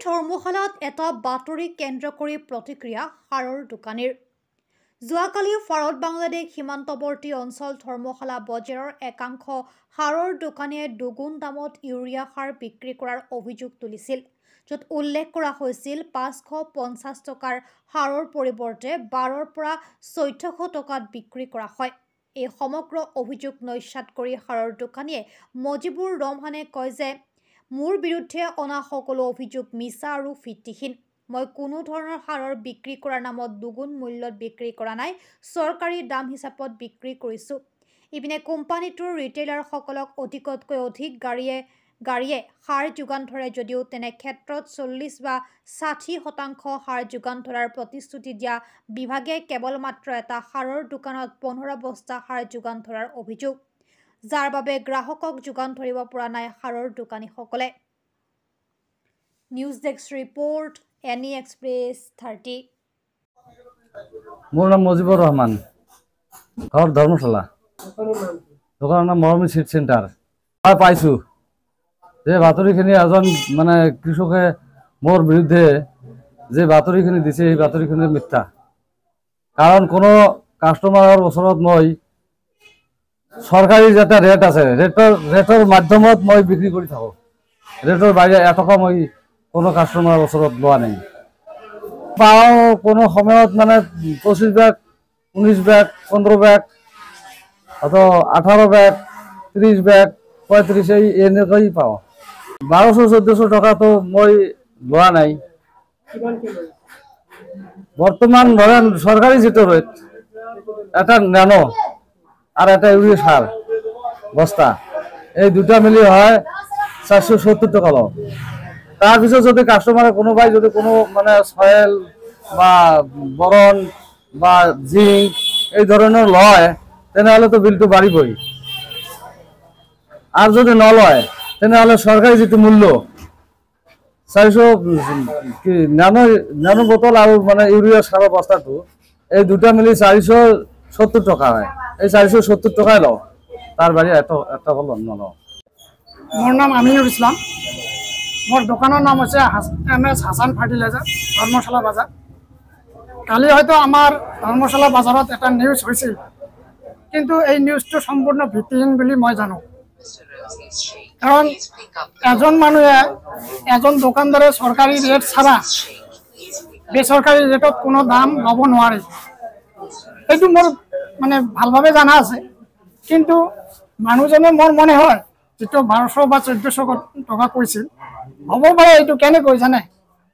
ধৰ্মশালাত এটা বাতৰি কেন্দ্ৰ কৰি প্ৰতিক্ৰিয়া সাৰৰ দোকানীৰ। যোৱাকালি ভাৰত বাংলাদেশ সীমান্তৱৰ্তী অঞ্চল ধৰ্মশালা বজাৰৰ একাংশ সাৰৰ দোকানীয়ে দুগুণ দামত ইউৰিয়া সাৰ বিক্ৰী কৰাৰ অভিযোগ তুলিছিল, য'ত উল্লেখ কৰা হৈছিল ৫৫০ টকাৰ সাৰৰ পৰিৱৰ্তে ১২ৰ পৰা ১৪০০ টকাত বিক্ৰী কৰা হয়। এই সমগ্ৰ অভিযোগ নস্যাৎ কৰি সাৰৰ দোকানীয়ে মজিবুৰ ৰহমানে কয় যে মোৰ বিৰুদ্ধে অনা সকলো অভিযোগ মিছা আৰু ভিত্তিহীন। মই কোনো ধৰণৰ সাৰৰ বিক্ৰী কৰাৰ নামত দুগুণ মূল্যত বিক্ৰী কৰা নাই, চৰকাৰী দাম হিচাপত বিক্ৰী কৰিছোঁ। ইপিনে কোম্পানীটোৰ ৰিটেইলাৰসকলক অধিকতকৈ অধিক গাড়ীয়ে সাৰ যোগান ধৰে যদিও তেনে ক্ষেত্ৰত ৪০ বা ৬০% সাৰ যোগান ধৰাৰ প্ৰতিশ্ৰুতি দিয়া বিভাগে কেৱল মাত্ৰ এটা সাৰৰ দোকানত ১৫ বস্তা সাৰ যোগান ধৰাৰ অভিযোগ, যাৰ বাবে গ্ৰাহকক যোগান ধৰিব পৰা নাই সাৰৰ দোকানীসকলে। News desk report, NE express 30। মোৰ নাম মজিবুৰ ৰহমান, ঘৰ ধৰ্মশালা, দোকানৰ নাম মৰমী চিট চেণ্টাৰ। মই পাইছোঁ যে বাতৰিখিনি এজন কৃষকে মোৰ বিৰুদ্ধে যে বাতৰিখিনি দিছে সেই বাতৰিখিনি মিথ্যা। কাৰণ কোনো কাষ্টমাৰৰ ওচৰত মই চৰকাৰী যেটা ৰেট আছে ৰেটৰ মাধ্যমত মই বিক্ৰী কৰি থাকোঁ। ৰেটৰ বাহিৰে এটকা মই কোনো কাষ্টমাৰৰ ওচৰত লোৱা নাই। পাওঁ কোনো সময়ত 25 বেগ, 19 বেগ, 15 বেগ, অত 18 বেগ, 30 বেগ, 35 এই এনেকৈ পাওঁ। ১২০০-১৪০০ টকাটো মই লোৱা নাই। বৰ্তমান ধৰেন চৰকাৰী যিটো ৰেট, এটা ন্যানো আৰ একটা ইউৰিয়া সাৰ বস্তা, এই দুটা মিলি হয় ৪৭০ টাকা লওঁ। তাৰপিছত যদি কাষ্টমাৰে কোনোবাই যদি কোনো সয়েল বা বৰণ বা জিংক এই ধৰণৰ লয়, তেনেহ'লেতো বিলটো বাঢ়িবই। আৰ যদি নলয় তেনেহ'লে চৰকাৰী যিটো মূল্য ৪০০ ন্যানো বোতল আৰু ইউৰিয়া সাৰৰ বস্তাটো, এই দুটা মিলি ৪৭০ টাকা হয়। এই ৪৭০ টাকাই লওঁ, তার বাড়ি একটা হল নলওঁ। মোর নাম আমিনুল ইসলাম, মোর দোকানের নাম হচ্ছে MS হাসান ফার্টিলাইজার, ধর্মশালা বাজার। কালি হয়তো আমার ধর্মশালা বাজারত একটা নিউজ হয়েছিল, কিন্তু এই নিউজটো সম্পূর্ণ ভিত্তিহীন বুলি মই জানো। কারণ এজন মানুহে এজন দোকানদারে সরকারি রেট ছাড়া বেসরকারি রেটত কোনো দাম লব নোৱাৰে। এইটো মোৰ ভালভাবে জানা আছে, কিন্তু মানুহজনে মোৰ মনে হয় যেটো ১২০০ বা ১৪০০ টকা কৈছিল, হ'ব পাৰে এইটো কেনেকৈ জানে।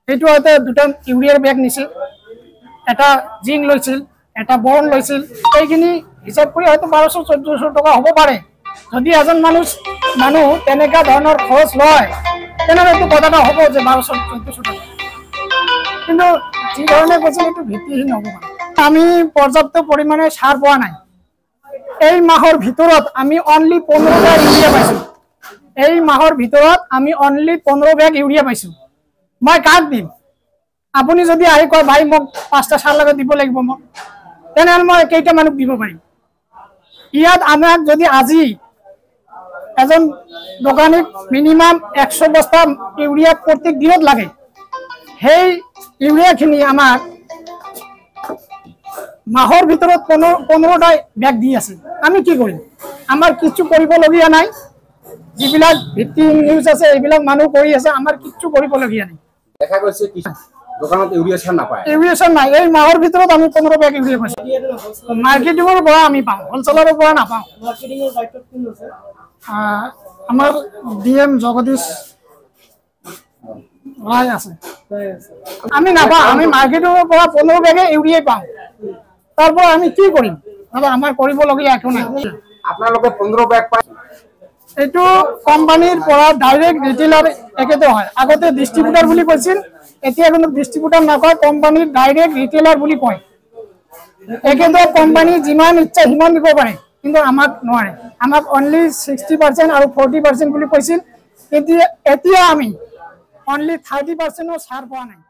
এইটো হয়তো দুটা ইউৰিয়াৰ বেগ নিছিল, এটা জিংক লৈছিল, এটা বৰণ লৈছিল, এইখিনি হিচাপ কৰি হয়তো ১২০০-১৪০০ টকা হ'ব পাৰে। যদি এজন মানুহ তেনেকুৱা ধৰণৰ খৰচ লয়, তেনেহ'লে এইটো কথাটা হ'ব যে ১২০০-১৪০০ টকা। কিন্তু যি ধৰণে কৈছিল এইটো ভিত্তিহীন হ'ব পাৰে। আমি পৰ্যাপ্ত পৰিমাণে সাৰ পোৱা নাই। এই মাহৰ ভিতৰত আমি অনলি ১৫ বেগ ইউৰিয়া পাইছোঁ। এই মাহৰ ভিতৰত আমি অনলি ১৫ বেগ ইউৰিয়া পাইছোঁ। মই কাক দিম? আপুনি যদি আহি কয় ভাই মোক ৫টা সাৰ লগত দিব লাগিব মোক, তেনেহ'লে মই কেইটা মানুহ দিব পাৰিম? ইয়াত আমাক যদি আজি এজন দোকানীক মিনিমাম ১০০ বস্তা ইউৰিয়া প্ৰত্যেক দিনত লাগে, সেই ইউৰিয়াখিনি আমাক মাহৰ ভিতৰত ১৫টা বেগ দি আছে। আমি কি কৰিম? আমাৰ কিছু কৰিবলগীয়া নাই। যিবিলাক ভিত্তিহীন নিউজ আছে এইবিলাক মানুহ কৰি আছে, আমাৰ কিছু কৰিবলগীয়া নাই। দেখা গৈছে কি দোকানত ইউৰিয়া সাৰ নাপায়। ইউৰিয়া সাৰ নাই। এই মাহৰ ভিতৰত আমি ১৫ বেগ ইউৰিয়া পাইছোঁ। মাৰ্কেটিঙৰ পৰা আমি পাওঁ, হোলচেলাৰৰ পৰা নাপাওঁ। আমাৰ DM জগদীশ ৰায় আছে। আমি নাপাওঁ, আমি মাৰ্কেটিঙৰ পৰা ১৫ বেগে ইউৰিয়া পাওঁ। তাৰপৰ আমি কি কৰিম? আমাৰ কৰিবলগীয়া একো নাই। আপোনালোকে ১৫ বেগ পায়, এইটো কোম্পানীৰ পৰা ডাইৰেক্ট ৰিটেইলাৰ একেতে হয়। আগতে ডিস্ট্ৰিবিউটাৰ বুলি কৈছিল, এতিয়া কোনো ডিস্ট্ৰিবিউটাৰ নকয়, কোম্পানীৰ ডাইৰেক্ট ৰিটেইলাৰ বুলি কয়। একেতে কোম্পানী যিমান ইচ্ছা সিমান দিব পাৰে, কিন্তু আমাক নোৱাৰে। আমাক অনলি 60% আৰু 40% বুলি কৈছিল। এতিয়া আমি অনলি 30%ও সাৰ পোৱা নাই।